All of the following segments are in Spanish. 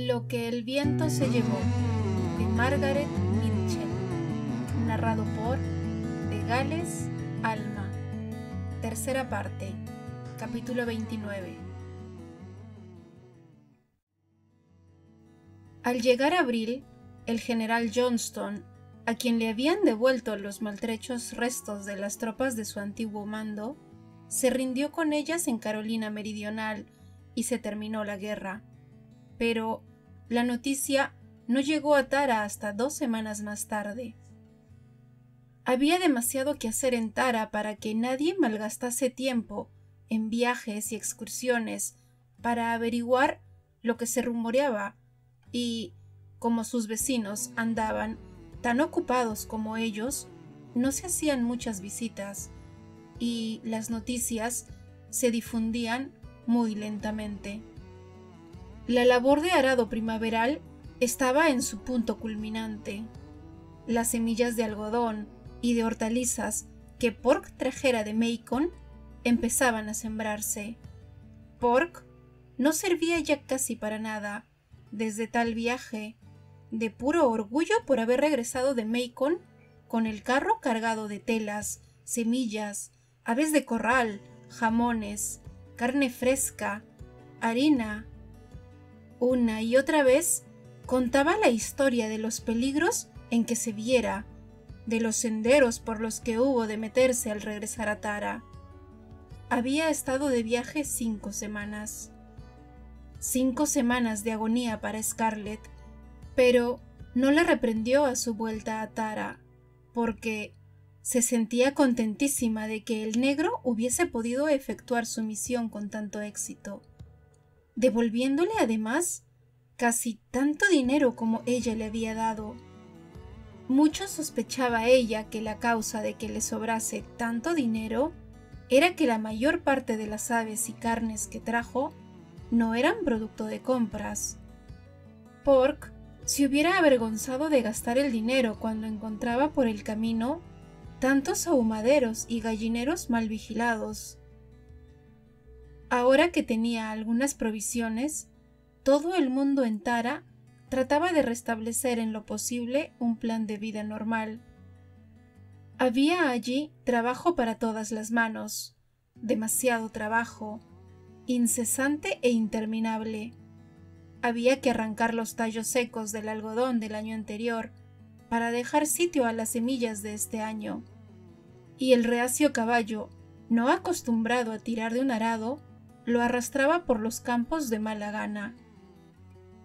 Lo que el viento se llevó, de Margaret Mitchell, narrado por De Gales Alma. Tercera parte, capítulo 29. Al llegar abril, el general Johnston, a quien le habían devuelto los maltrechos restos de las tropas de su antiguo mando, se rindió con ellas en Carolina Meridional y se terminó la guerra. Pero la noticia no llegó a Tara hasta 2 semanas más tarde. Había demasiado que hacer en Tara para que nadie malgastase tiempo en viajes y excursiones para averiguar lo que se rumoreaba, y, como sus vecinos andaban tan ocupados como ellos, no se hacían muchas visitas, y las noticias se difundían muy lentamente. La labor de arado primaveral estaba en su punto culminante. Las semillas de algodón y de hortalizas que Pork trajera de Macon empezaban a sembrarse. Pork no servía ya casi para nada desde tal viaje, de puro orgullo por haber regresado de Macon con el carro cargado de telas, semillas, aves de corral, jamones, carne fresca, harina. Una y otra vez contaba la historia de los peligros en que se viera, de los senderos por los que hubo de meterse al regresar a Tara. Había estado de viaje 5 semanas. 5 semanas de agonía para Scarlett, pero no la reprendió a su vuelta a Tara, porque se sentía contentísima de que el negro hubiese podido efectuar su misión con tanto éxito, devolviéndole además casi tanto dinero como ella le había dado. Mucho sospechaba ella que la causa de que le sobrase tanto dinero era que la mayor parte de las aves y carnes que trajo no eran producto de compras. Pork se hubiera avergonzado de gastar el dinero cuando encontraba por el camino tantos ahumaderos y gallineros mal vigilados. Ahora que tenía algunas provisiones, todo el mundo en Tara trataba de restablecer en lo posible un plan de vida normal. Había allí trabajo para todas las manos, demasiado trabajo, incesante e interminable. Había que arrancar los tallos secos del algodón del año anterior para dejar sitio a las semillas de este año, y el reacio caballo, no acostumbrado a tirar de un arado, lo arrastraba por los campos de mala gana.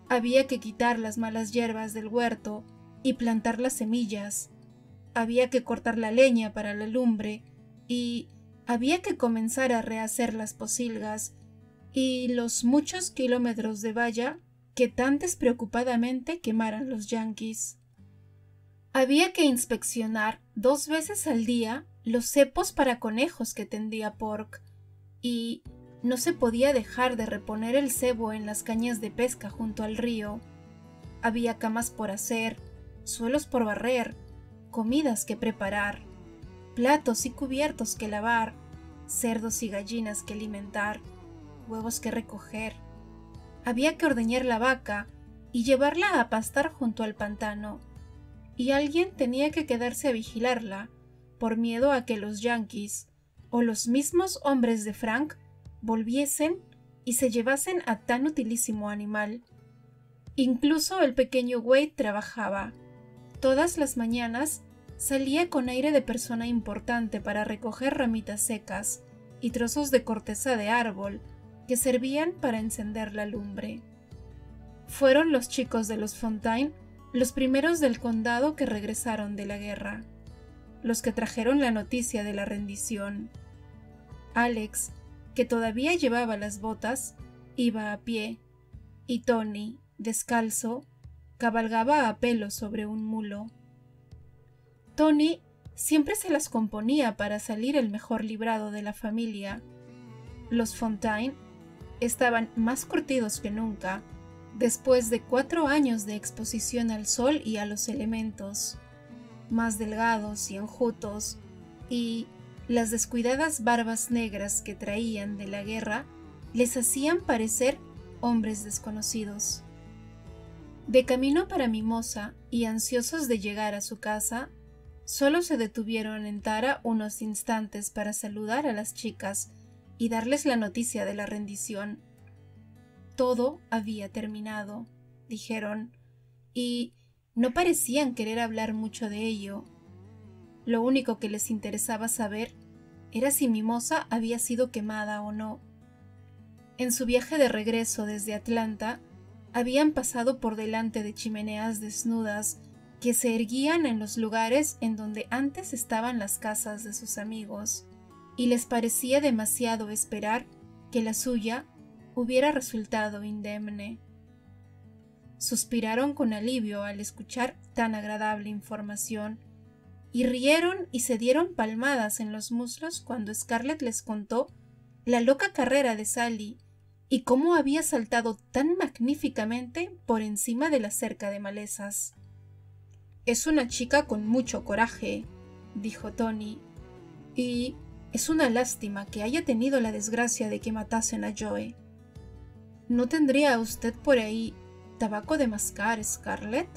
Había que quitar las malas hierbas del huerto y plantar las semillas. Había que cortar la leña para la lumbre y había que comenzar a rehacer las posilgas y los muchos kilómetros de valla que tan despreocupadamente quemaran los yanquis. Había que inspeccionar 2 veces al día los cepos para conejos que tendía Pork, y no se podía dejar de reponer el cebo en las cañas de pesca junto al río. Había camas por hacer, suelos por barrer, comidas que preparar, platos y cubiertos que lavar, cerdos y gallinas que alimentar, huevos que recoger. Había que ordeñar la vaca y llevarla a pastar junto al pantano, y alguien tenía que quedarse a vigilarla, por miedo a que los yanquis, o los mismos hombres de Frank, volviesen y se llevasen a tan utilísimo animal. Incluso el pequeño Wade trabajaba. Todas las mañanas salía con aire de persona importante para recoger ramitas secas y trozos de corteza de árbol que servían para encender la lumbre. Fueron los chicos de los Fontaine los primeros del condado que regresaron de la guerra, los que trajeron la noticia de la rendición. Alex, que todavía llevaba las botas, iba a pie, y Tony, descalzo, cabalgaba a pelo sobre un mulo. Tony siempre se las componía para salir el mejor librado de la familia. Los Fontaine estaban más curtidos que nunca, después de 4 años de exposición al sol y a los elementos, más delgados y enjutos, y las descuidadas barbas negras que traían de la guerra les hacían parecer hombres desconocidos. De camino para Mimosa y ansiosos de llegar a su casa, solo se detuvieron en Tara unos instantes para saludar a las chicas y darles la noticia de la rendición. Todo había terminado, dijeron, y no parecían querer hablar mucho de ello. Lo único que les interesaba saber era si Mimosa había sido quemada o no. En su viaje de regreso desde Atlanta, habían pasado por delante de chimeneas desnudas que se erguían en los lugares en donde antes estaban las casas de sus amigos, y les parecía demasiado esperar que la suya hubiera resultado indemne. Suspiraron con alivio al escuchar tan agradable información, y rieron y se dieron palmadas en los muslos cuando Scarlett les contó la loca carrera de Sally y cómo había saltado tan magníficamente por encima de la cerca de malezas. «Es una chica con mucho coraje», dijo Tony, «y es una lástima que haya tenido la desgracia de que matasen a Joe. ¿No tendría usted por ahí tabaco de mascar, Scarlett?»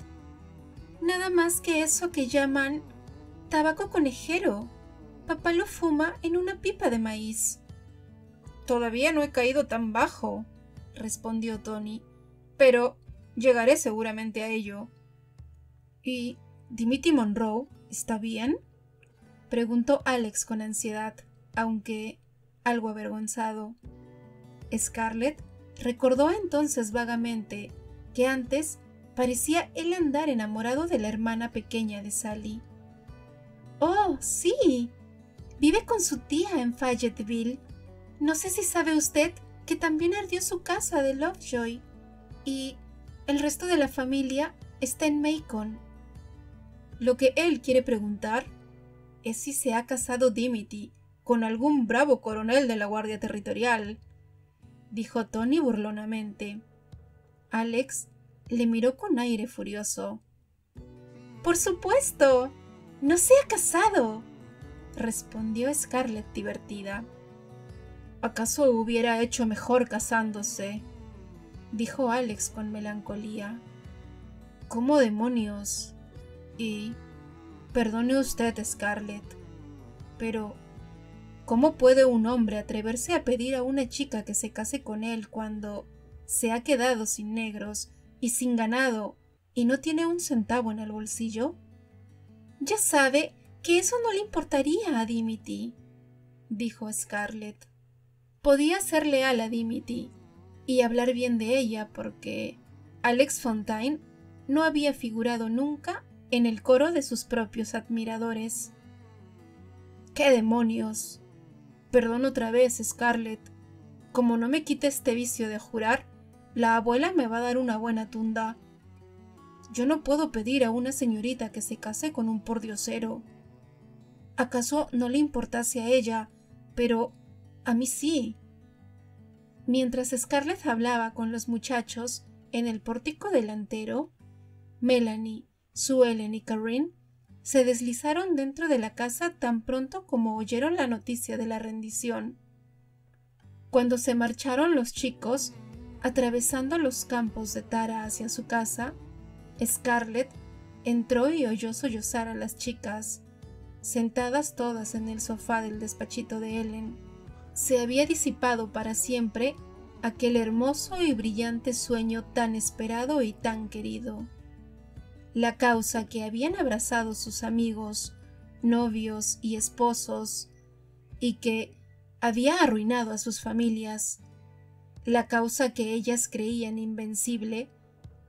«Nada más que eso que llaman tabaco conejero. Papá lo fuma en una pipa de maíz». «Todavía no he caído tan bajo», respondió Tony, «pero llegaré seguramente a ello». «¿Y Dimity Monroe está bien?», preguntó Alex con ansiedad, aunque algo avergonzado. Scarlett recordó entonces vagamente que antes parecía él andar enamorado de la hermana pequeña de Sally. «Oh, sí, vive con su tía en Fayetteville. No sé si sabe usted que también ardió su casa de Lovejoy, y el resto de la familia está en Macon». Lo que él quiere preguntar es si se ha casado Dimity con algún bravo coronel de la Guardia Territorial, dijo Tony burlonamente. Alex le miró con aire furioso. «Por supuesto, no se ha casado», respondió Scarlett divertida. «¿Acaso hubiera hecho mejor casándose?», dijo Alex con melancolía. «¿Cómo demonios? Y perdone usted, Scarlett, pero ¿cómo puede un hombre atreverse a pedir a una chica que se case con él cuando se ha quedado sin negros y sin ganado y no tiene un centavo en el bolsillo?» «Ya sabe que eso no le importaría a Dimity», dijo Scarlett. Podía ser leal a Dimity y hablar bien de ella porque Alex Fontaine no había figurado nunca en el coro de sus propios admiradores. «¡Qué demonios! Perdón otra vez, Scarlett. Como no me quite este vicio de jurar, la abuela me va a dar una buena tunda. Yo no puedo pedir a una señorita que se case con un pordiosero. ¿Acaso no le importase a ella, pero a mí sí?» Mientras Scarlett hablaba con los muchachos en el pórtico delantero, Melanie, Sue Ellen y Corinne se deslizaron dentro de la casa tan pronto como oyeron la noticia de la rendición. Cuando se marcharon los chicos, atravesando los campos de Tara hacia su casa, Scarlett entró y oyó sollozar a las chicas, sentadas todas en el sofá del despachito de Ellen. Se había disipado para siempre aquel hermoso y brillante sueño tan esperado y tan querido. La causa que habían abrazado sus amigos, novios y esposos, y que había arruinado a sus familias, la causa que ellas creían invencible,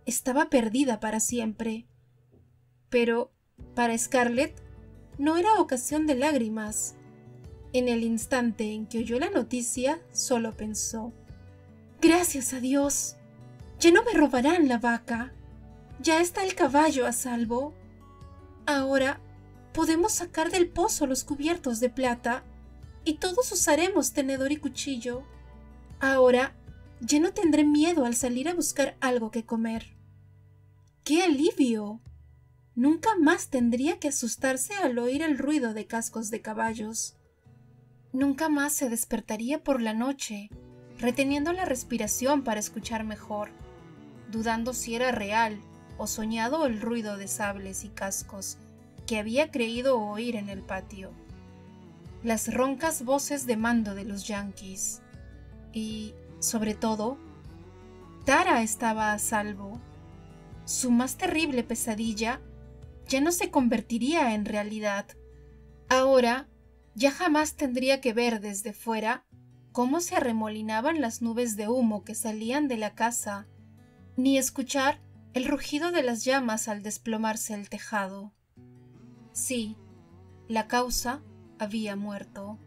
estaba perdida para siempre. Pero para Scarlett no era ocasión de lágrimas. En el instante en que oyó la noticia, solo pensó: «Gracias a Dios, ya no me robarán la vaca. Ya está el caballo a salvo. Ahora podemos sacar del pozo los cubiertos de plata y todos usaremos tenedor y cuchillo. Ahora ya no tendré miedo al salir a buscar algo que comer. ¡Qué alivio! Nunca más tendría que asustarse al oír el ruido de cascos de caballos. Nunca más se despertaría por la noche, reteniendo la respiración para escuchar mejor, dudando si era real o soñado el ruido de sables y cascos que había creído oír en el patio, las roncas voces de mando de los yanquis y, sobre todo, Tara estaba a salvo. Su más terrible pesadilla ya no se convertiría en realidad. Ahora ya jamás tendría que ver desde fuera cómo se arremolinaban las nubes de humo que salían de la casa, ni escuchar el rugido de las llamas al desplomarse el tejado. Sí, la causa había muerto,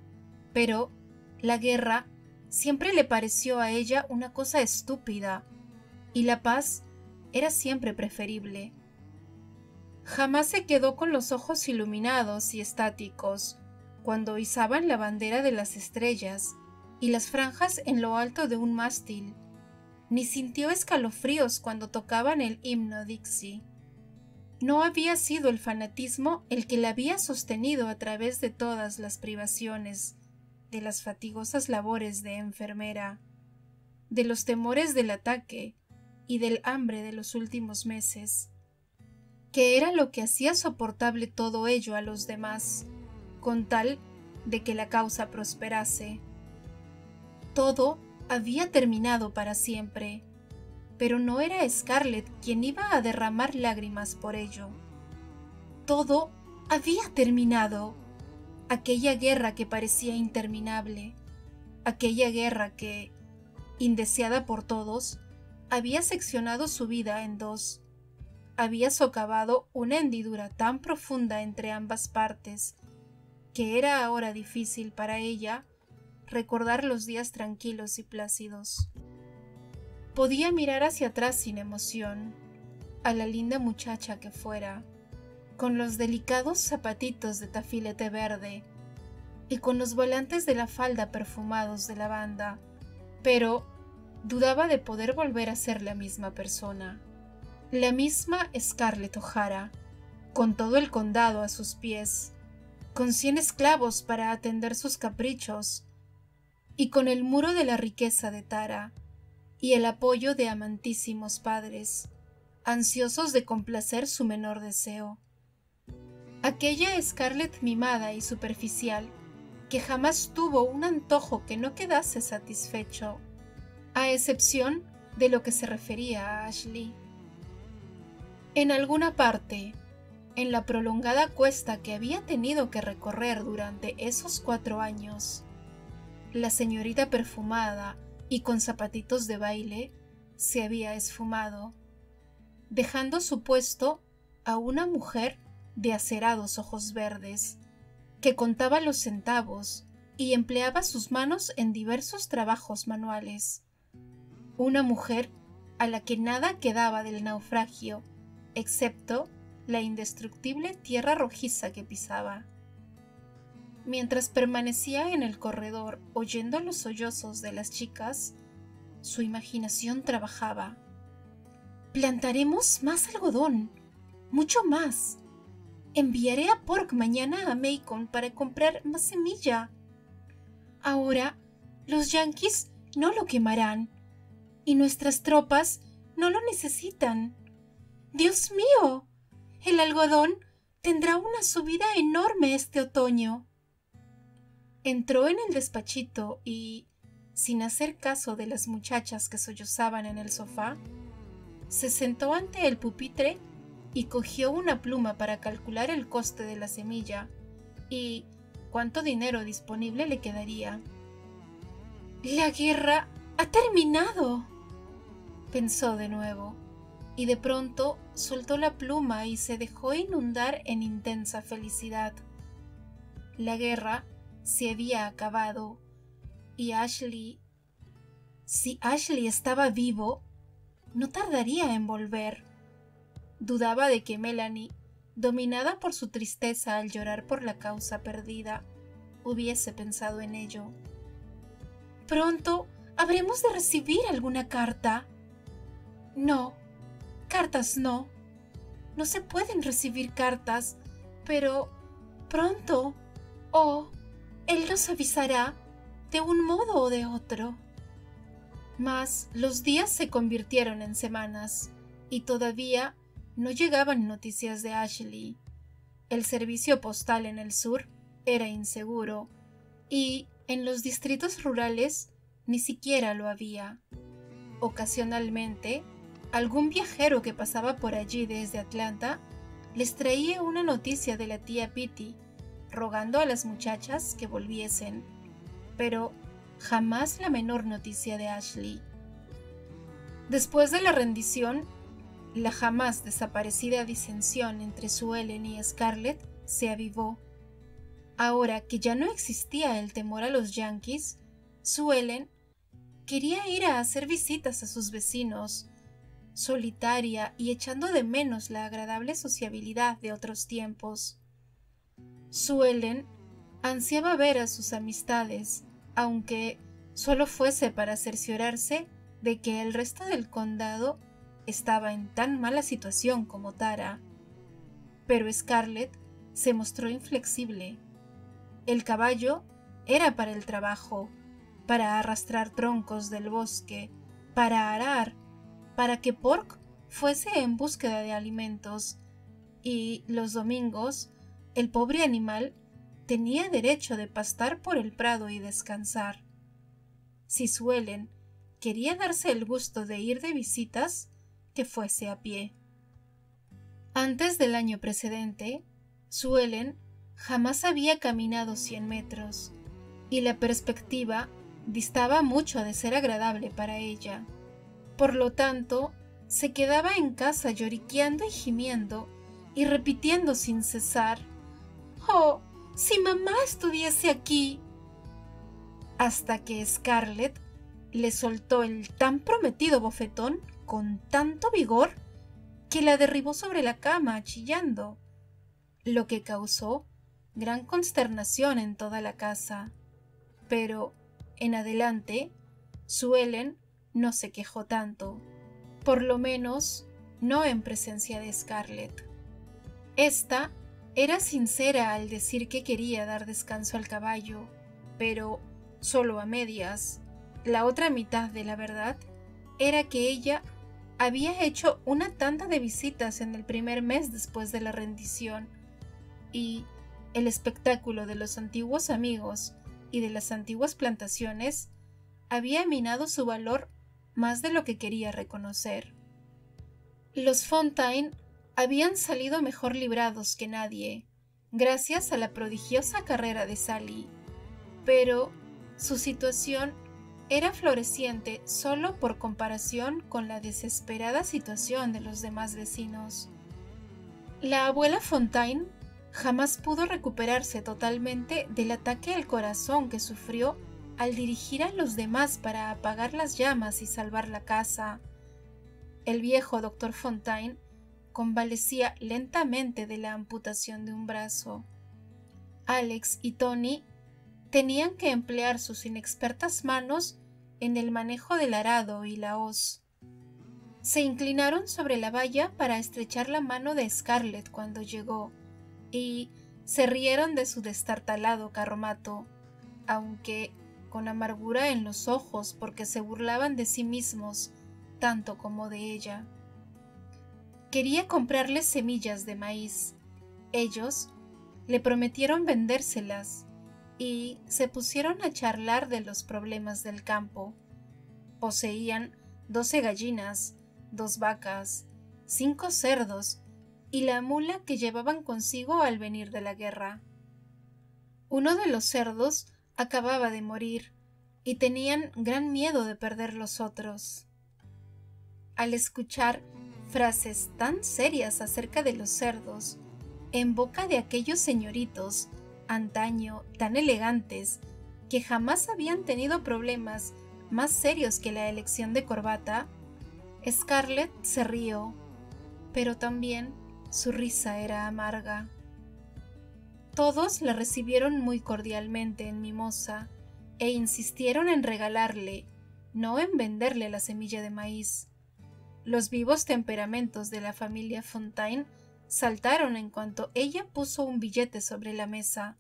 pero la guerra siempre le pareció a ella una cosa estúpida, y la paz era siempre preferible. Jamás se quedó con los ojos iluminados y estáticos cuando izaban la bandera de las estrellas y las franjas en lo alto de un mástil, ni sintió escalofríos cuando tocaban el himno Dixie. No había sido el fanatismo el que la había sostenido a través de todas las privaciones, de las fatigosas labores de enfermera, de los temores del ataque y del hambre de los últimos meses, que era lo que hacía soportable todo ello a los demás, con tal de que la causa prosperase. Todo había terminado para siempre, pero no era Scarlett quien iba a derramar lágrimas por ello. Todo había terminado. Aquella guerra que parecía interminable, aquella guerra que, indeseada por todos, había seccionado su vida en dos, había socavado una hendidura tan profunda entre ambas partes, que era ahora difícil para ella recordar los días tranquilos y plácidos. Podía mirar hacia atrás sin emoción, a la linda muchacha que fuera, con los delicados zapatitos de tafilete verde y con los volantes de la falda perfumados de lavanda, pero dudaba de poder volver a ser la misma persona, la misma Scarlett O'Hara, con todo el condado a sus pies, con 100 esclavos para atender sus caprichos, y con el muro de la riqueza de Tara, y el apoyo de amantísimos padres, ansiosos de complacer su menor deseo. Aquella Scarlett mimada y superficial, que jamás tuvo un antojo que no quedase satisfecho, a excepción de lo que se refería a Ashley. En alguna parte, en la prolongada cuesta que había tenido que recorrer durante esos 4 años, la señorita perfumada y con zapatitos de baile se había esfumado, dejando su puesto a una mujer de acerados ojos verdes, que contaba los centavos y empleaba sus manos en diversos trabajos manuales. Una mujer a la que nada quedaba del naufragio, excepto la indestructible tierra rojiza que pisaba. Mientras permanecía en el corredor oyendo los sollozos de las chicas, su imaginación trabajaba. Plantaremos más algodón, mucho más. Enviaré a Pork mañana a Macon para comprar más semilla. Ahora los yanquis no lo quemarán y nuestras tropas no lo necesitan. ¡Dios mío! El algodón tendrá una subida enorme este otoño. Entró en el despachito y, sin hacer caso de las muchachas que sollozaban en el sofá, se sentó ante el pupitre y cogió una pluma para calcular el coste de la semilla y cuánto dinero disponible le quedaría. «La guerra ha terminado», pensó de nuevo, y de pronto soltó la pluma y se dejó inundar en intensa felicidad. La guerra se había acabado, y si Ashley estaba vivo, no tardaría en volver. Dudaba de que Melanie, dominada por su tristeza al llorar por la causa perdida, hubiese pensado en ello. «Pronto habremos de recibir alguna carta». «No, cartas no. No se pueden recibir cartas, pero pronto, él nos avisará de un modo o de otro». Mas los días se convirtieron en semanas y todavía no llegaban noticias de Ashley. El servicio postal en el sur era inseguro y en los distritos rurales ni siquiera lo había. Ocasionalmente, algún viajero que pasaba por allí desde Atlanta les traía una noticia de la tía Pitty, rogando a las muchachas que volviesen, pero jamás la menor noticia de Ashley. Después de la rendición, la jamás desaparecida disensión entre Sue Ellen y Scarlett se avivó. Ahora que ya no existía el temor a los yanquis, Sue Ellen quería ir a hacer visitas a sus vecinos, solitaria y echando de menos la agradable sociabilidad de otros tiempos. Sue Ellen ansiaba ver a sus amistades, aunque solo fuese para cerciorarse de que el resto del condado estaba en tan mala situación como Tara. Pero Scarlett se mostró inflexible. El caballo era para el trabajo, para arrastrar troncos del bosque, para arar, para que Pork fuese en búsqueda de alimentos, y los domingos el pobre animal tenía derecho de pastar por el prado y descansar. Si Sue Ellen quería darse el gusto de ir de visitas, que fuese a pie. Antes del año precedente, Sue Ellen jamás había caminado 100 metros, y la perspectiva distaba mucho de ser agradable para ella. Por lo tanto, se quedaba en casa lloriqueando y gimiendo, y repitiendo sin cesar: «¡Oh, si mamá estuviese aquí!», hasta que Scarlett le soltó el tan prometido bofetón con tanto vigor que la derribó sobre la cama chillando, lo que causó gran consternación en toda la casa. Pero en adelante Sue Ellen no se quejó tanto, por lo menos no en presencia de Scarlett. Esta era sincera al decir que quería dar descanso al caballo, pero solo a medias. La otra mitad de la verdad era que ella había hecho una tanda de visitas en el primer mes después de la rendición, y el espectáculo de los antiguos amigos y de las antiguas plantaciones había minado su valor más de lo que quería reconocer. Los Fontaine habían salido mejor librados que nadie, gracias a la prodigiosa carrera de Sally, pero su situación era floreciente solo por comparación con la desesperada situación de los demás vecinos. La abuela Fontaine jamás pudo recuperarse totalmente del ataque al corazón que sufrió al dirigir a los demás para apagar las llamas y salvar la casa. El viejo doctor Fontaine convalecía lentamente de la amputación de un brazo. Alex y Tony tenían que emplear sus inexpertas manos en el manejo del arado y la hoz. Se inclinaron sobre la valla para estrechar la mano de Scarlett cuando llegó, y se rieron de su destartalado carromato, aunque con amargura en los ojos porque se burlaban de sí mismos tanto como de ella. Quería comprarles semillas de maíz. Ellos le prometieron vendérselas y se pusieron a charlar de los problemas del campo. Poseían 12 gallinas, 2 vacas, 5 cerdos y la mula que llevaban consigo al venir de la guerra. Uno de los cerdos acababa de morir y tenían gran miedo de perder los otros. Al escuchar frases tan serias acerca de los cerdos, en boca de aquellos señoritos, antaño tan elegantes, que jamás habían tenido problemas más serios que la elección de corbata, Scarlett se rió, pero también su risa era amarga. Todos la recibieron muy cordialmente en Mimosa e insistieron en regalarle, no en venderle la semilla de maíz. Los vivos temperamentos de la familia Fontaine saltaron en cuanto ella puso un billete sobre la mesa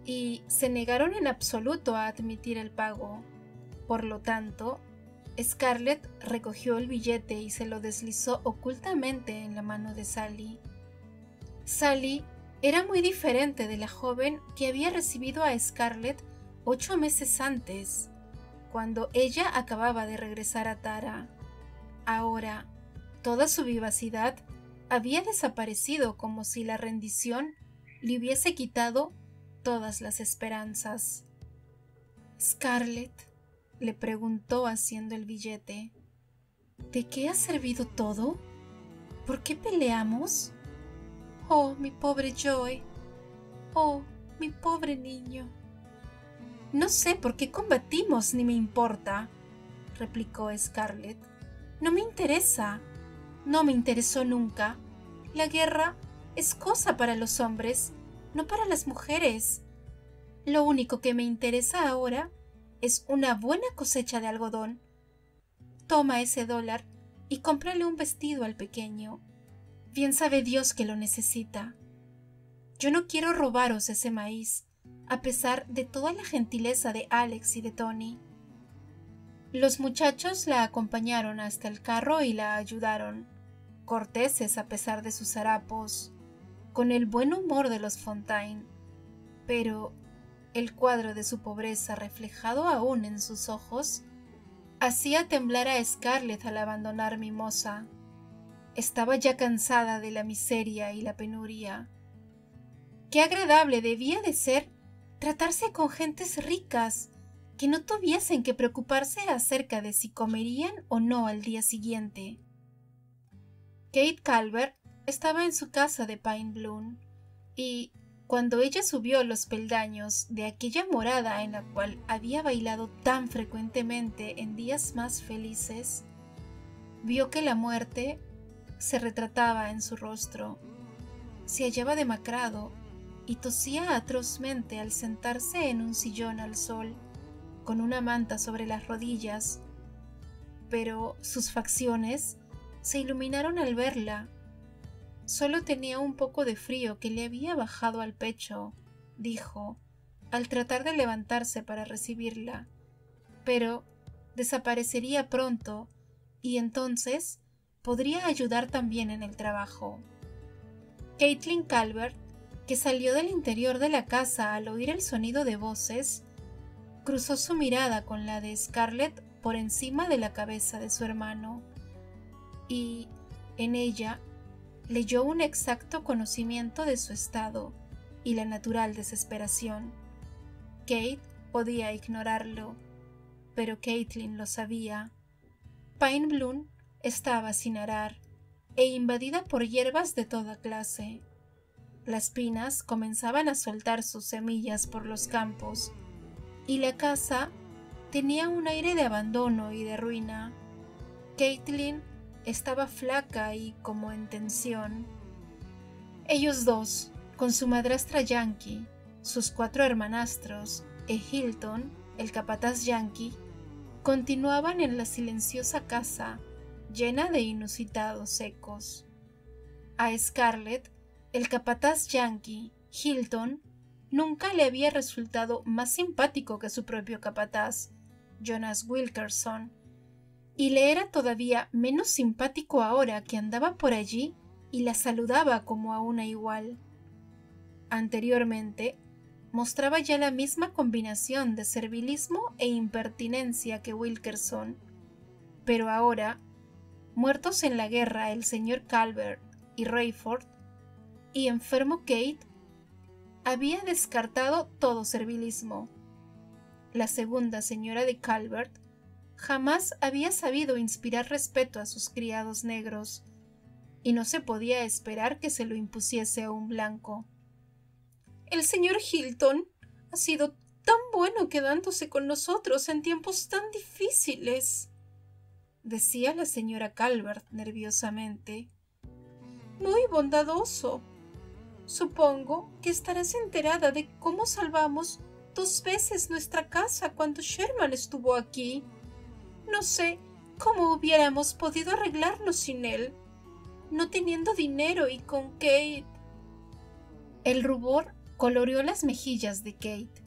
y se negaron en absoluto a admitir el pago. Por lo tanto, Scarlett recogió el billete y se lo deslizó ocultamente en la mano de Sally. Sally era muy diferente de la joven que había recibido a Scarlett 8 meses antes, cuando ella acababa de regresar a Tara. Ahora, toda su vivacidad había desaparecido como si la rendición le hubiese quitado todas las esperanzas. «Scarlett», le preguntó haciendo el billete, «¿de qué ha servido todo? ¿Por qué peleamos? Oh, mi pobre Joy. Oh, mi pobre niño». «No sé por qué combatimos ni me importa», replicó Scarlett. «No me interesa. No me interesó nunca. La guerra es cosa para los hombres, no para las mujeres. Lo único que me interesa ahora es una buena cosecha de algodón. Toma ese $1 y cómprale un vestido al pequeño. Bien sabe Dios que lo necesita. Yo no quiero robaros ese maíz, a pesar de toda la gentileza de Alex y de Tony». Los muchachos la acompañaron hasta el carro y la ayudaron, corteses a pesar de sus harapos, con el buen humor de los Fontaine, pero el cuadro de su pobreza reflejado aún en sus ojos hacía temblar a Scarlett al abandonar Mimosa. Estaba ya cansada de la miseria y la penuria. Qué agradable debía de ser tratarse con gentes ricas que no tuviesen que preocuparse acerca de si comerían o no al día siguiente. Kate Calvert estaba en su casa de Pine Bloom, y cuando ella subió los peldaños de aquella morada en la cual había bailado tan frecuentemente en días más felices, vio que la muerte se retrataba en su rostro. Se hallaba demacrado y tosía atrozmente al sentarse en un sillón al sol, con una manta sobre las rodillas, pero sus facciones se iluminaron al verla. Solo tenía un poco de frío que le había bajado al pecho, dijo, al tratar de levantarse para recibirla, pero desaparecería pronto y entonces podría ayudar también en el trabajo. Caitlin Calvert, que salió del interior de la casa al oír el sonido de voces, cruzó su mirada con la de Scarlett por encima de la cabeza de su hermano, y en ella leyó un exacto conocimiento de su estado y la natural desesperación. Kate podía ignorarlo, pero Caitlin lo sabía. Pine Bloom estaba sin arar e invadida por hierbas de toda clase. Las pinas comenzaban a soltar sus semillas por los campos, y la casa tenía un aire de abandono y de ruina. Caitlin estaba flaca y como en tensión. Ellos dos, con su madrastra Yankee, sus 4 hermanastros e Hilton, el capataz Yankee, continuaban en la silenciosa casa llena de inusitados ecos. A Scarlett, el capataz Yankee, Hilton, nunca le había resultado más simpático que su propio capataz, Jonas Wilkerson, y le era todavía menos simpático ahora que andaba por allí y la saludaba como a una igual. Anteriormente, mostraba ya la misma combinación de servilismo e impertinencia que Wilkerson, pero ahora, muertos en la guerra el señor Calvert y Rayford, y enfermo Kate, había descartado todo servilismo. La segunda señora de Calvert jamás había sabido inspirar respeto a sus criados negros, y no se podía esperar que se lo impusiese a un blanco. «El señor Hilton ha sido tan bueno quedándose con nosotros en tiempos tan difíciles», decía la señora Calvert nerviosamente. «Muy bondadoso. Supongo que estarás enterada de cómo salvamos 2 veces nuestra casa cuando Sherman estuvo aquí. No sé cómo hubiéramos podido arreglarlo sin él, no teniendo dinero y con Kate». El rubor coloreó las mejillas de Kate,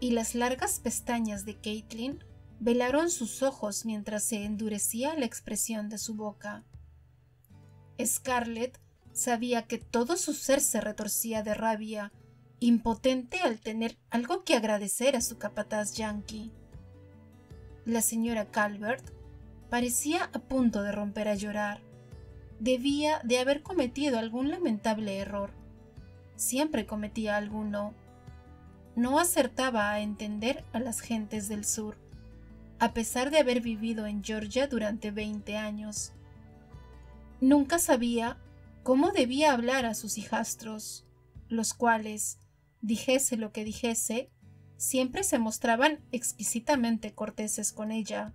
y las largas pestañas de Caitlin Velaron sus ojos mientras se endurecía la expresión de su boca. Scarlett sabía que todo su ser se retorcía de rabia, impotente al tener algo que agradecer a su capataz yanqui. La señora Calvert parecía a punto de romper a llorar. Debía de haber cometido algún lamentable error. Siempre cometía alguno. No acertaba a entender a las gentes del sur, a pesar de haber vivido en Georgia durante 20 años. Nunca sabía cómo debía hablar a sus hijastros, los cuales, dijese lo que dijese, siempre se mostraban exquisitamente corteses con ella.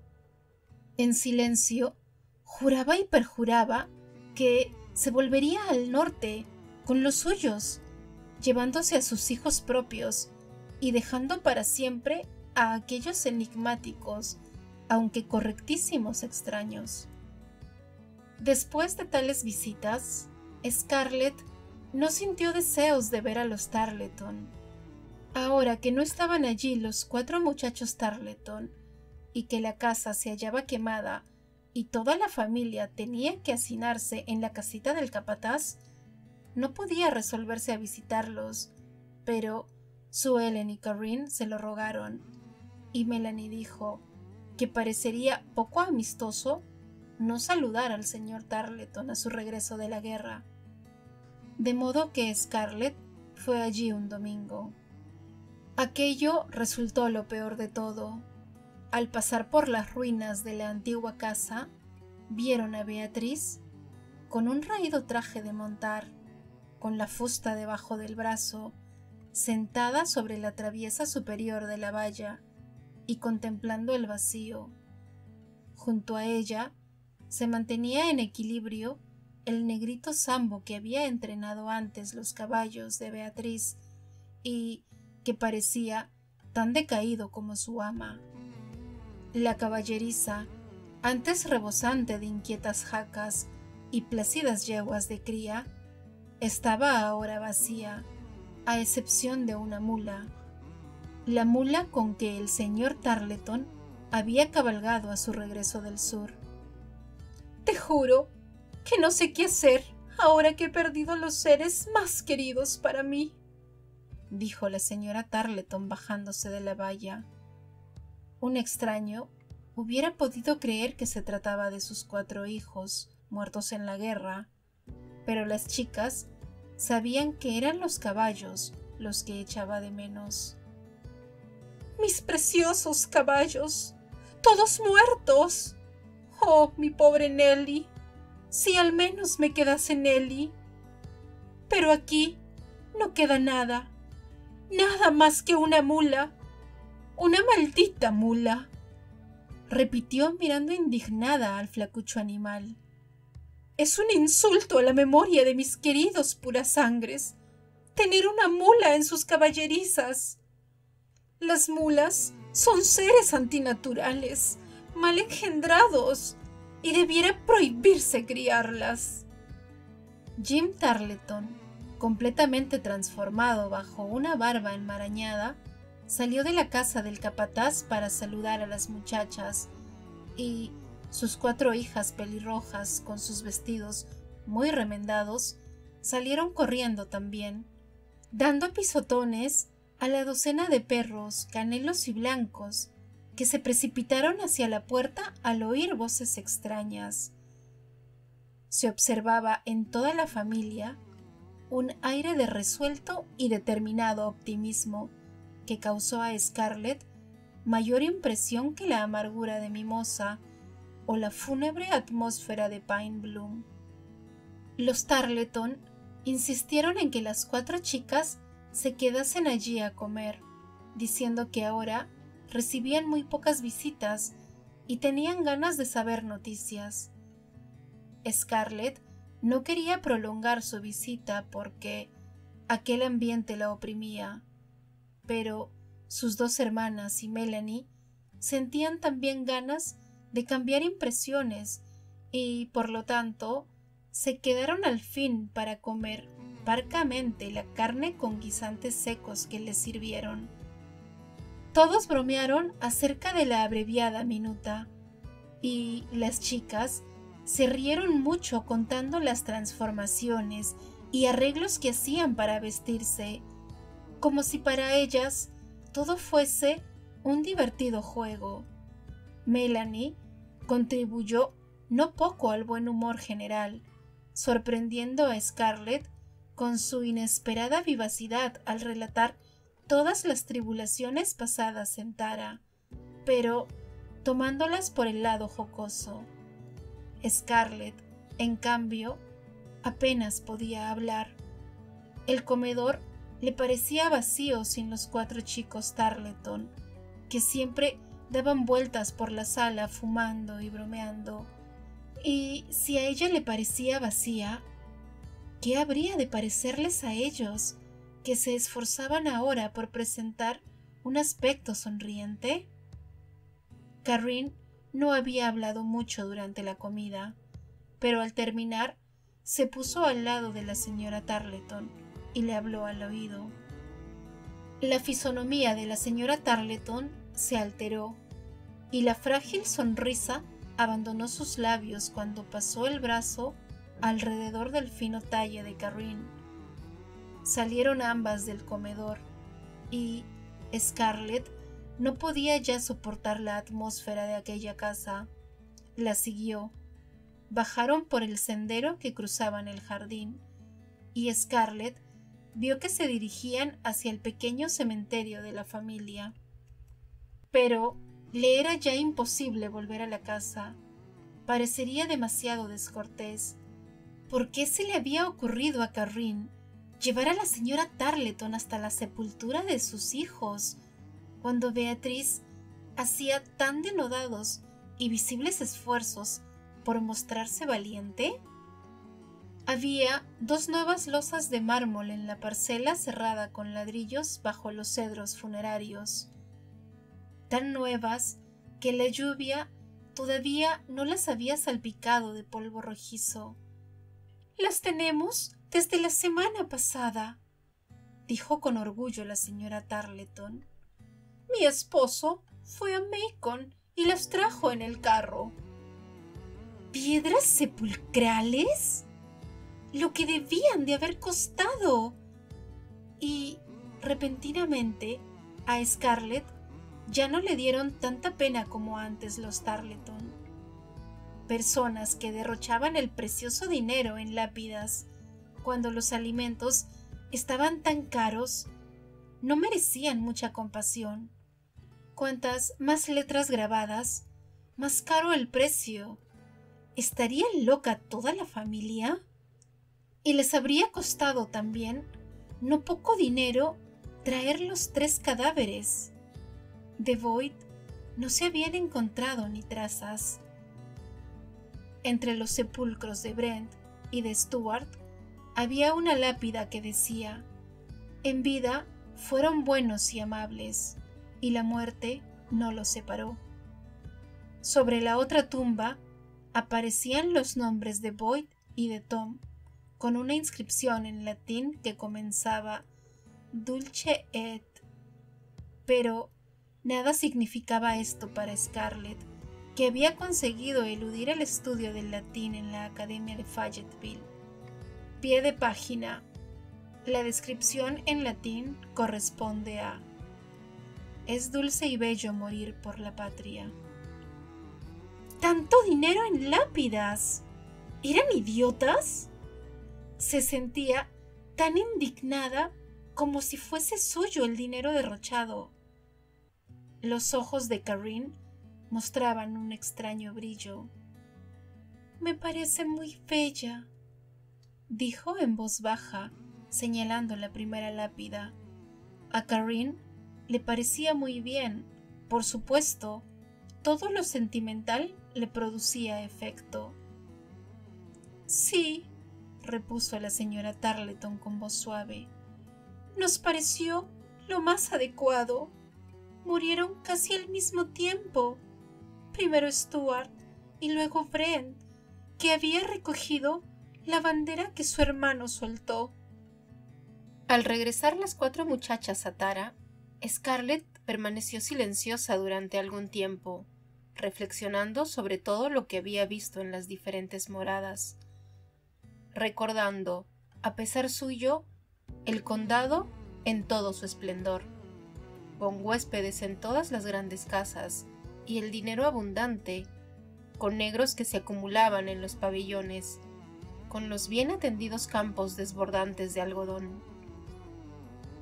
En silencio, juraba y perjuraba que se volvería al norte con los suyos, llevándose a sus hijos propios y dejando para siempre a aquellos enigmáticos, aunque correctísimos extraños. Después de tales visitas, Scarlett no sintió deseos de ver a los Tarleton. Ahora que no estaban allí los 4 muchachos Tarleton y que la casa se hallaba quemada y toda la familia tenía que hacinarse en la casita del capataz, no podía resolverse a visitarlos, pero Sue Ellen y Corinne se lo rogaron, y Melanie dijo que parecería poco amistoso no saludar al señor Tarleton a su regreso de la guerra. De modo que Scarlett fue allí un domingo. Aquello resultó lo peor de todo. Al pasar por las ruinas de la antigua casa, vieron a Beatriz con un raído traje de montar, con la fusta debajo del brazo, sentada sobre la traviesa superior de la valla y contemplando el vacío. Junto a ella se mantenía en equilibrio el negrito Sambo que había entrenado antes los caballos de Beatriz y que parecía tan decaído como su ama. La caballeriza, antes rebosante de inquietas jacas y plácidas yeguas de cría, estaba ahora vacía, a excepción de una mula, la mula con que el señor Tarleton había cabalgado a su regreso del sur. «Te juro que no sé qué hacer ahora que he perdido los seres más queridos para mí», dijo la señora Tarleton bajándose de la valla. Un extraño hubiera podido creer que se trataba de sus 4 hijos, muertos en la guerra, pero las chicas sabían que eran los caballos los que echaba de menos. «Mis preciosos caballos, todos muertos. Oh, mi pobre Nelly, si al menos me quedase Nelly. Pero aquí no queda nada, nada más que una mula, una maldita mula», repitió mirando indignada al flacucho animal. «Es un insulto a la memoria de mis queridos purasangres tener una mula en sus caballerizas. Las mulas son seres antinaturales, mal engendrados, y debiera prohibirse criarlas». Jim Tarleton, completamente transformado bajo una barba enmarañada, salió de la casa del capataz para saludar a las muchachas, y sus 4 hijas pelirrojas, con sus vestidos muy remendados, salieron corriendo también, dando pisotones a la docena de perros canelos y blancos que se precipitaron hacia la puerta al oír voces extrañas. Se observaba en toda la familia un aire de resuelto y determinado optimismo que causó a Scarlett mayor impresión que la amargura de Mimosa o la fúnebre atmósfera de Pine Bloom. Los Tarleton insistieron en que las 4 chicas se quedasen allí a comer, diciendo que ahora recibían muy pocas visitas y tenían ganas de saber noticias. Scarlett no quería prolongar su visita porque aquel ambiente la oprimía, pero sus 2 hermanas y Melanie sentían también ganas de cambiar impresiones y, por lo tanto, se quedaron al fin para comer parcamente la carne con guisantes secos que les sirvieron. Todos bromearon acerca de la abreviada minuta, y las chicas se rieron mucho contando las transformaciones y arreglos que hacían para vestirse, como si para ellas todo fuese un divertido juego. Melanie contribuyó no poco al buen humor general, sorprendiendo a Scarlett con su inesperada vivacidad al relatar todas las tribulaciones pasadas en Tara, pero tomándolas por el lado jocoso. Scarlett, en cambio, apenas podía hablar. El comedor le parecía vacío sin los 4 chicos Tarleton, que siempre daban vueltas por la sala fumando y bromeando. Y si a ella le parecía vacía, ¿qué habría de parecerles a ellos, que se esforzaban ahora por presentar un aspecto sonriente? Carrine no había hablado mucho durante la comida, pero al terminar se puso al lado de la señora Tarleton y le habló al oído. La fisonomía de la señora Tarleton se alteró y la frágil sonrisa abandonó sus labios cuando pasó el brazo alrededor del fino talle de Carrine. Salieron ambas del comedor y Scarlett no podía ya soportar la atmósfera de aquella casa. La siguió. Bajaron por el sendero que cruzaban el jardín y Scarlett vio que se dirigían hacia el pequeño cementerio de la familia. Pero le era ya imposible volver a la casa. Parecería demasiado descortés. ¿Por qué se le había ocurrido a Carrine llevar a la señora Tarleton hasta la sepultura de sus hijos, cuando Beatriz hacía tan denodados y visibles esfuerzos por mostrarse valiente? Había 2 nuevas losas de mármol en la parcela cerrada con ladrillos bajo los cedros funerarios, tan nuevas que la lluvia todavía no las había salpicado de polvo rojizo. «Las tenemos desde la semana pasada», dijo con orgullo la señora Tarleton. «Mi esposo fue a Macon y las trajo en el carro». «¿Piedras sepulcrales? Lo que debían de haber costado». Y repentinamente a Scarlett ya no le dieron tanta pena como antes los Tarleton. Personas que derrochaban el precioso dinero en lápidas cuando los alimentos estaban tan caros no merecían mucha compasión. Cuantas más letras grabadas, más caro el precio. ¿Estaría loca toda la familia? Y les habría costado también no poco dinero traer los 3 cadáveres. De Boyd no se habían encontrado ni trazas. Entre los sepulcros de Brent y de Stuart había una lápida que decía: «En vida fueron buenos y amables, y la muerte no los separó». Sobre la otra tumba aparecían los nombres de Boyd y de Tom, con una inscripción en latín que comenzaba «Dulce et». Pero nada significaba esto para Scarlett, que había conseguido eludir el estudio del latín en la Academia de Fayetteville. Pie de página. La descripción en latín corresponde a: «Es dulce y bello morir por la patria». ¡Tanto dinero en lápidas! ¿Eran idiotas? Se sentía tan indignada como si fuese suyo el dinero derrochado. Los ojos de Carrine mostraban un extraño brillo. «Me parece muy bella», dijo en voz baja, señalando la primera lápida. A Carrine le parecía muy bien. Por supuesto, todo lo sentimental le producía efecto. «Sí», repuso la señora Tarleton con voz suave, «nos pareció lo más adecuado. Murieron casi al mismo tiempo, primero Stuart y luego Brent, que había recogido la bandera que su hermano soltó». Al regresar las 4 muchachas a Tara, Scarlett permaneció silenciosa durante algún tiempo, reflexionando sobre todo lo que había visto en las diferentes moradas, recordando, a pesar suyo, el condado en todo su esplendor, con huéspedes en todas las grandes casas y el dinero abundante, con negros que se acumulaban en los pabellones, con los bien atendidos campos desbordantes de algodón.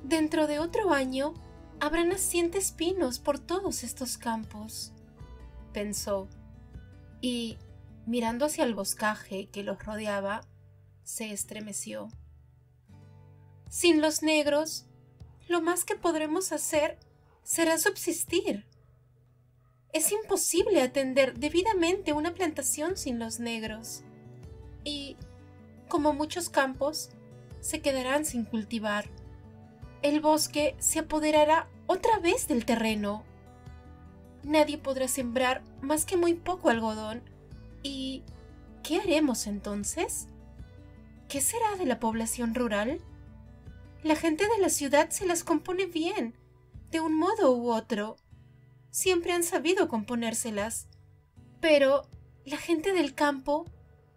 Dentro de otro año habrá nacientes pinos por todos estos campos, pensó, y, mirando hacia el boscaje que los rodeaba, se estremeció. Sin los negros, lo más que podremos hacer será subsistir. Es imposible atender debidamente una plantación sin los negros. Y, como muchos campos, se quedarán sin cultivar. El bosque se apoderará otra vez del terreno. Nadie podrá sembrar más que muy poco algodón. ¿Y qué haremos entonces? ¿Qué será de la población rural? La gente de la ciudad se las compone bien, de un modo u otro. Siempre han sabido componérselas. Pero la gente del campo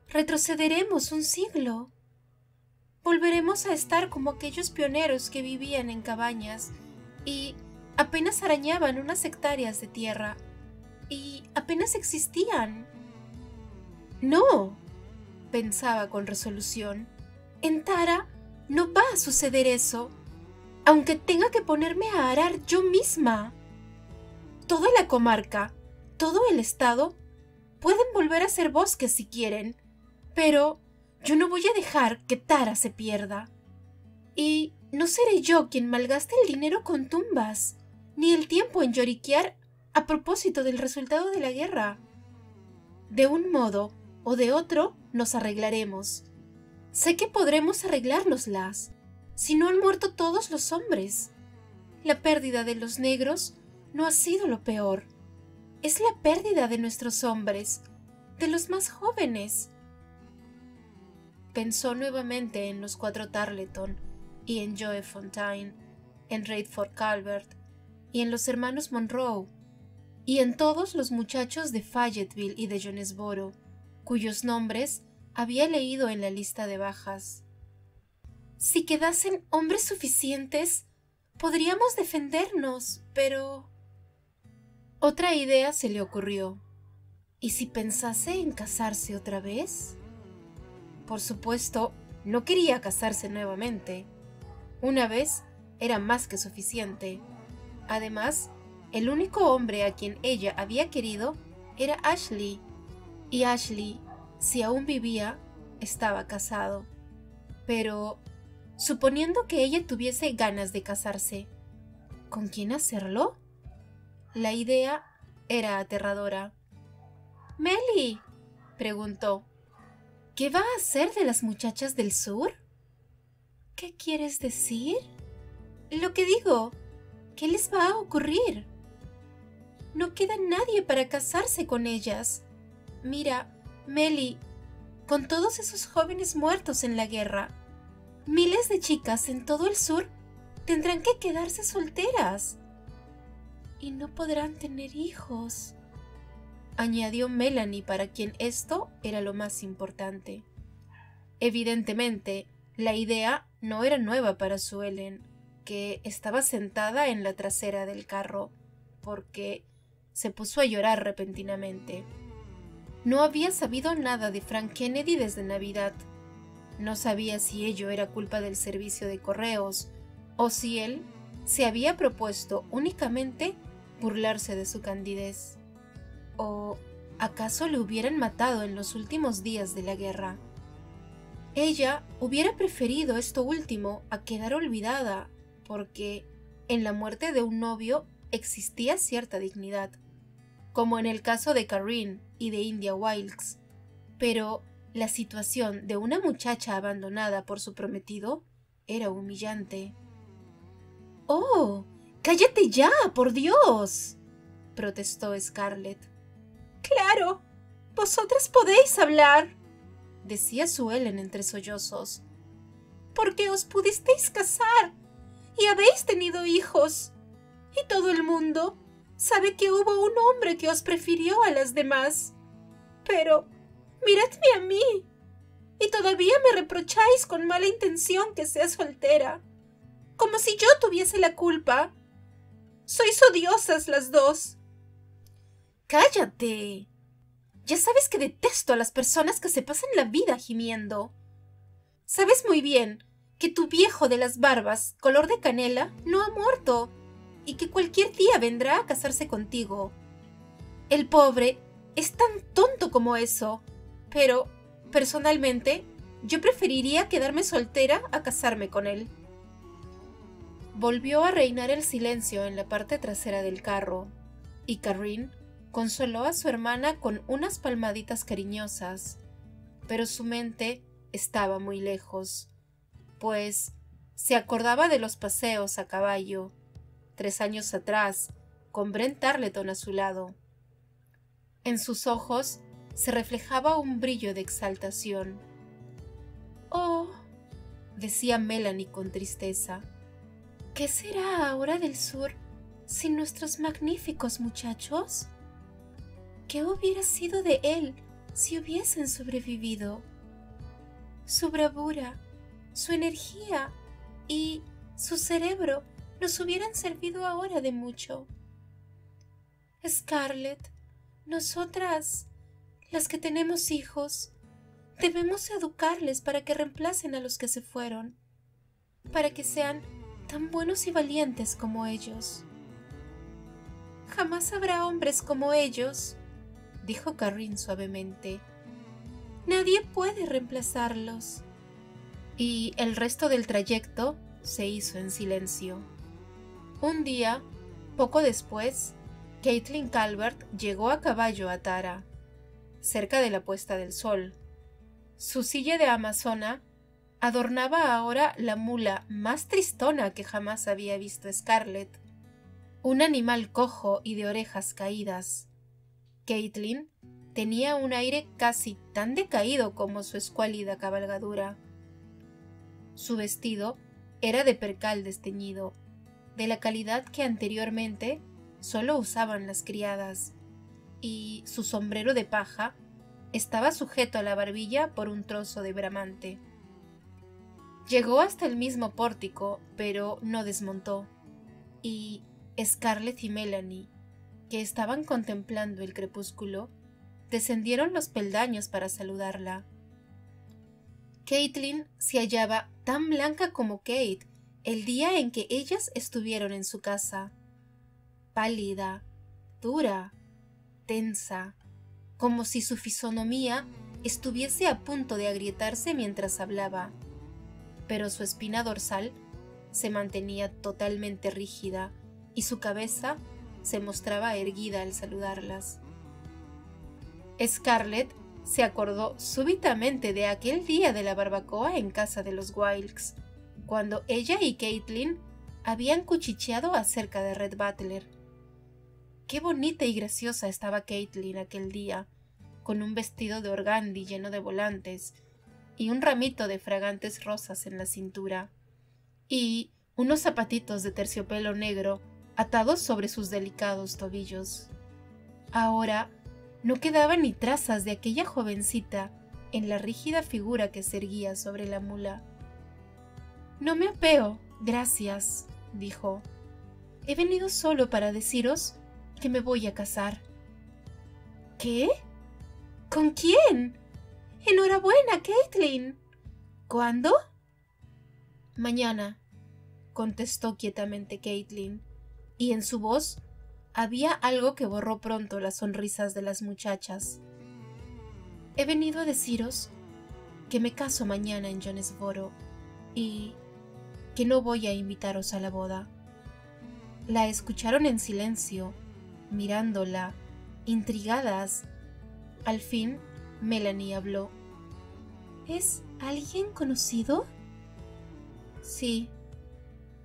retrocederemos un siglo. Volveremos a estar como aquellos pioneros que vivían en cabañas y apenas arañaban unas hectáreas de tierra y apenas existían. No, pensaba con resolución, en Tara no va a suceder eso, aunque tenga que ponerme a arar yo misma. Toda la comarca, todo el estado, pueden volver a ser bosques si quieren, pero yo no voy a dejar que Tara se pierda. Y no seré yo quien malgaste el dinero con tumbas, ni el tiempo en lloriquear a propósito del resultado de la guerra. De un modo o de otro nos arreglaremos. Sé que podremos arreglárnoslas, si no han muerto todos los hombres. La pérdida de los negros no ha sido lo peor. Es la pérdida de nuestros hombres, de los más jóvenes. Pensó nuevamente en los 4 Tarleton y en Joe Fontaine, en Redford Calvert y en los hermanos Monroe y en todos los muchachos de Fayetteville y de Jonesboro, cuyos nombres había leído en la lista de bajas. Si quedasen hombres suficientes, podríamos defendernos, pero... Otra idea se le ocurrió. ¿Y si pensase en casarse otra vez? Por supuesto, no quería casarse nuevamente. Una vez era más que suficiente. Además, el único hombre a quien ella había querido era Ashley, y Ashley, si aún vivía, estaba casado. Pero, suponiendo que ella tuviese ganas de casarse, ¿con quién hacerlo? La idea era aterradora. —Melly —preguntó—, ¿qué va a hacer de las muchachas del sur? —¿Qué quieres decir? Lo que digo, ¿qué les va a ocurrir? No queda nadie para casarse con ellas. Mira, Melly, con todos esos jóvenes muertos en la guerra, miles de chicas en todo el sur tendrán que quedarse solteras. Y no podrán tener hijos, añadió Melanie, para quien esto era lo más importante. Evidentemente, la idea no era nueva para Suelen, que estaba sentada en la trasera del carro, porque se puso a llorar repentinamente. No había sabido nada de Frank Kennedy desde Navidad. No sabía si ello era culpa del servicio de correos, o si él se había propuesto únicamente burlarse de su candidez. ¿O acaso le hubieran matado en los últimos días de la guerra? Ella hubiera preferido esto último a quedar olvidada, porque en la muerte de un novio existía cierta dignidad, como en el caso de Carrine y de India Wilkes, pero la situación de una muchacha abandonada por su prometido era humillante. ¡Oh! ¡Cállate ya, por Dios!, protestó Scarlett. —Claro, vosotras podéis hablar —decía Suelen entre sollozos—, porque os pudisteis casar y habéis tenido hijos. y todo el mundo sabe que hubo un hombre que os prefirió a las demás. Pero miradme a mí, y todavía me reprocháis con mala intención que sea soltera, como si yo tuviese la culpa. Sois odiosas las dos. ¡Cállate! Ya sabes que detesto a las personas que se pasan la vida gimiendo. Sabes muy bien que tu viejo de las barbas, color de canela, no ha muerto, y que cualquier día vendrá a casarse contigo. El pobre es tan tonto como eso, pero, personalmente, yo preferiría quedarme soltera a casarme con él. Volvió a reinar el silencio en la parte trasera del carro, y Carrine consoló a su hermana con unas palmaditas cariñosas, pero su mente estaba muy lejos, pues se acordaba de los paseos a caballo, 3 años atrás, con Brent Tarleton a su lado. En sus ojos se reflejaba un brillo de exaltación. «Oh», decía Melanie con tristeza, «¿qué será ahora del sur sin nuestros magníficos muchachos? ¿Qué hubiera sido de él si hubiesen sobrevivido? Su bravura, su energía y su cerebro nos hubieran servido ahora de mucho. Scarlett, nosotras, las que tenemos hijos, debemos educarles para que reemplacen a los que se fueron, para que sean tan buenos y valientes como ellos». «Jamás habrá hombres como ellos», dijo Carrine suavemente. «Nadie puede reemplazarlos». Y el resto del trayecto se hizo en silencio. Un día, poco después, Caitlin Calvert llegó a caballo a Tara, cerca de la puesta del sol. Su silla de amazona adornaba ahora la mula más tristona que jamás había visto Scarlett, un animal cojo y de orejas caídas. Caitlin tenía un aire casi tan decaído como su escuálida cabalgadura. Su vestido era de percal desteñido, de la calidad que anteriormente solo usaban las criadas, y su sombrero de paja estaba sujeto a la barbilla por un trozo de bramante. Llegó hasta el mismo pórtico, pero no desmontó, y Scarlett y Melanie, que estaban contemplando el crepúsculo, descendieron los peldaños para saludarla. Caitlin se hallaba tan blanca como Kate el día en que ellas estuvieron en su casa, pálida, dura, tensa, como si su fisonomía estuviese a punto de agrietarse mientras hablaba, pero su espina dorsal se mantenía totalmente rígida y su cabeza se mostraba erguida al saludarlas. Scarlett se acordó súbitamente de aquel día de la barbacoa en casa de los Wilkes, cuando ella y Caitlin habían cuchicheado acerca de Red Butler. Qué bonita y graciosa estaba Caitlin aquel día, con un vestido de organdí lleno de volantes y un ramito de fragantes rosas en la cintura, y unos zapatitos de terciopelo negro atados sobre sus delicados tobillos. Ahora no quedaban ni trazas de aquella jovencita en la rígida figura que se erguía sobre la mula. «No me apeo, gracias», dijo. «He venido solo para deciros que me voy a casar». «¿Qué? ¿Con quién? Enhorabuena, Caitlin. ¿Cuándo?» «Mañana», contestó quietamente Caitlin, y en su voz había algo que borró pronto las sonrisas de las muchachas. «He venido a deciros que me caso mañana en Jonesboro y que no voy a invitaros a la boda». La escucharon en silencio, mirándola, intrigadas. Al fin, Melanie habló. «¿Es alguien conocido?» «Sí»,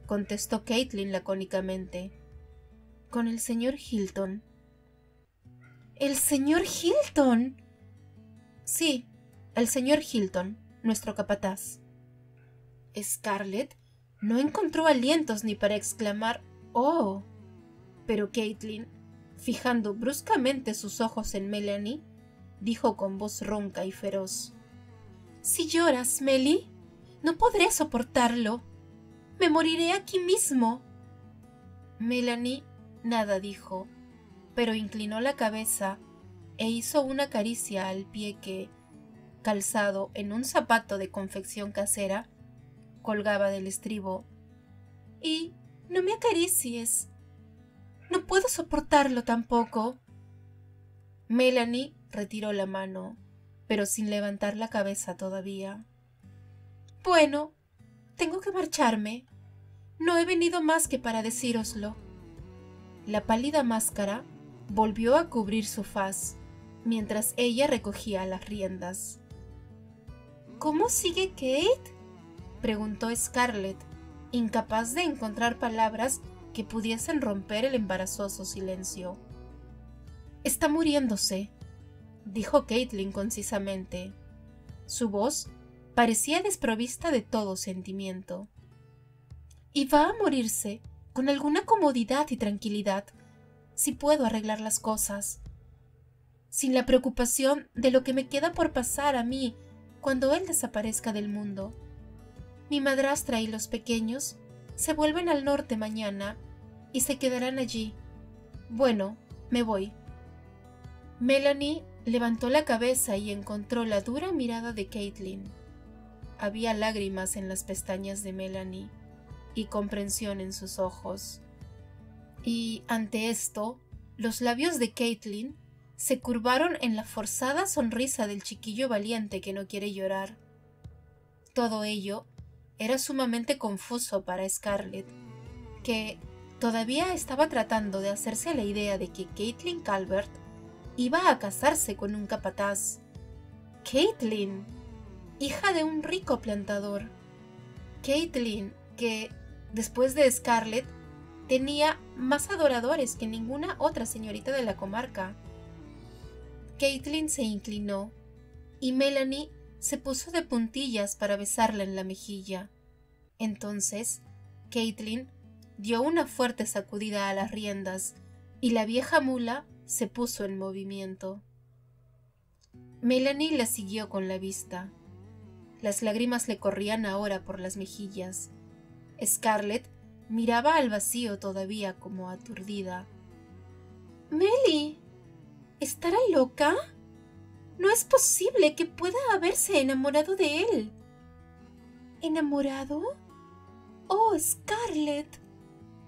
contestó Caitlin lacónicamente. «Con el señor Hilton». «¿El señor Hilton?» «Sí, el señor Hilton, nuestro capataz». Scarlett no encontró alientos ni para exclamar «¡Oh!» Pero Caitlin, fijando bruscamente sus ojos en Melanie, dijo con voz ronca y feroz: «Si lloras, Melly, no podré soportarlo. Me moriré aquí mismo». Melanie nada dijo, pero inclinó la cabeza e hizo una caricia al pie que, calzado en un zapato de confección casera, colgaba del estribo. «Y no me acaricies. No puedo soportarlo tampoco». Melanie retiró la mano, pero sin levantar la cabeza todavía. «Bueno, tengo que marcharme. No he venido más que para decíroslo». La pálida máscara volvió a cubrir su faz, mientras ella recogía las riendas. «¿Cómo sigue Kate?», preguntó Scarlett, incapaz de encontrar palabras que pudiesen romper el embarazoso silencio. «Está muriéndose», dijo Caitlin concisamente. Su voz parecía desprovista de todo sentimiento. «Y va a morirse con alguna comodidad y tranquilidad, si puedo arreglar las cosas, sin la preocupación de lo que me queda por pasar a mí cuando él desaparezca del mundo. Mi madrastra y los pequeños se vuelven al norte mañana y se quedarán allí. Bueno, me voy». Melanie levantó la cabeza y encontró la dura mirada de Caitlin. Había lágrimas en las pestañas de Melanie y comprensión en sus ojos. Y ante esto, los labios de Caitlin se curvaron en la forzada sonrisa del chiquillo valiente que no quiere llorar. Todo ello era sumamente confuso para Scarlett, que todavía estaba tratando de hacerse a la idea de que Caitlin Calvert iba a casarse con un capataz. Caitlin, hija de un rico plantador. Caitlin, que, después de Scarlett, tenía más adoradores que ninguna otra señorita de la comarca. Caitlin se inclinó, y Melanie se puso de puntillas para besarla en la mejilla. Entonces, Caitlin dio una fuerte sacudida a las riendas, y la vieja mula se puso en movimiento. Melanie la siguió con la vista. Las lágrimas le corrían ahora por las mejillas. Scarlett miraba al vacío todavía como aturdida. «Melly, ¿estará loca? No es posible que pueda haberse enamorado de él». «¿Enamorado? Oh, Scarlett,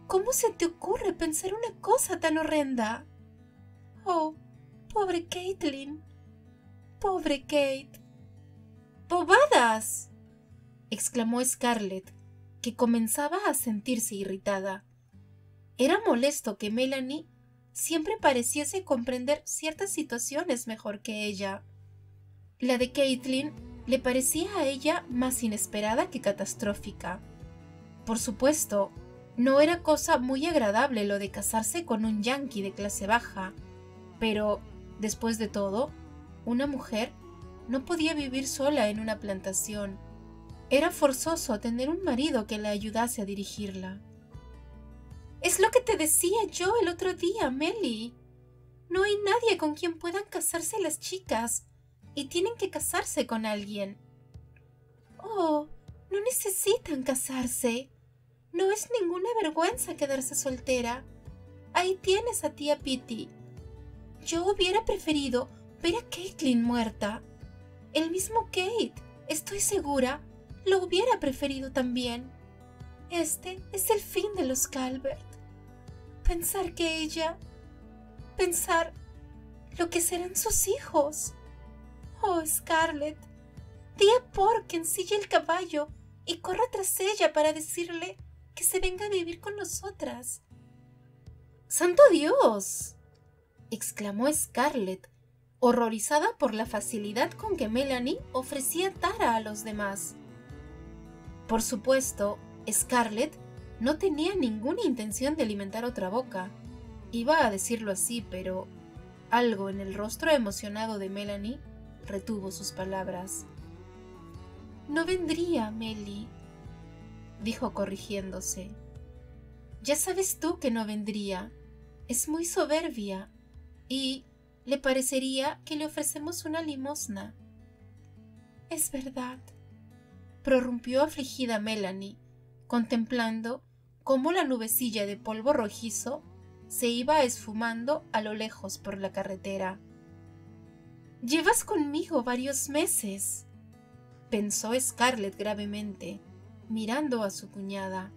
¿cómo se te ocurre pensar una cosa tan horrenda? Oh, pobre Caitlin, pobre Kate». «¡Bobadas!», exclamó Scarlett, que comenzaba a sentirse irritada. Era molesto que Melanie siempre pareciese comprender ciertas situaciones mejor que ella. La de Caitlin le parecía a ella más inesperada que catastrófica. Por supuesto, no era cosa muy agradable lo de casarse con un yanqui de clase baja, pero, después de todo, una mujer no podía vivir sola en una plantación. Era forzoso tener un marido que la ayudase a dirigirla. «Es lo que te decía yo el otro día, Melly. No hay nadie con quien puedan casarse las chicas, y tienen que casarse con alguien». «Oh, no necesitan casarse. No es ninguna vergüenza quedarse soltera. Ahí tienes a tía Pitty. Yo hubiera preferido ver a Caitlin muerta. El mismo Kate, estoy segura, lo hubiera preferido también. Este es el fin de los Calvert. Pensar que ella... Pensar lo que serán sus hijos. Oh, Scarlett, di a Por que ensille el caballo y corra tras ella para decirle que se venga a vivir con nosotras». «¡Santo Dios!», exclamó Scarlett, horrorizada por la facilidad con que Melanie ofrecía tara a los demás. Por supuesto, Scarlett no tenía ninguna intención de alimentar otra boca. Iba a decirlo así, pero algo en el rostro emocionado de Melanie retuvo sus palabras. «No vendría, Melly», dijo corrigiéndose. «Ya sabes tú que no vendría, Es muy soberbia y le parecería que le ofrecemos una limosna. Es verdad, prorrumpió afligida Melanie, contemplando cómo la nubecilla de polvo rojizo se iba esfumando a lo lejos por la carretera. Llevas conmigo varios meses, pensó Scarlett gravemente, mirando a su cuñada.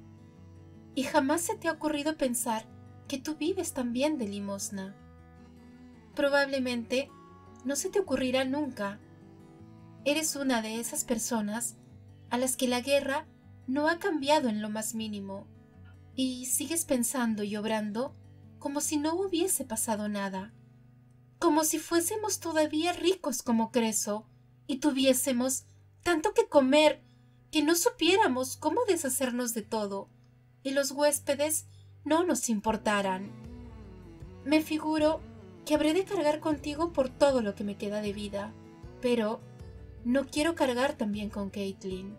y jamás se te ha ocurrido pensar que tú vives también de limosna. Probablemente no se te ocurrirá nunca. Eres una de esas personas a las que la guerra no ha cambiado en lo más mínimo, y sigues pensando y obrando como si no hubiese pasado nada, como si fuésemos todavía ricos como Creso y tuviésemos tanto que comer que no supiéramos cómo deshacernos de todo, y los huéspedes no nos importaran. Me figuro que habré de cargar contigo por todo lo que me queda de vida, pero no quiero cargar también con Caitlin.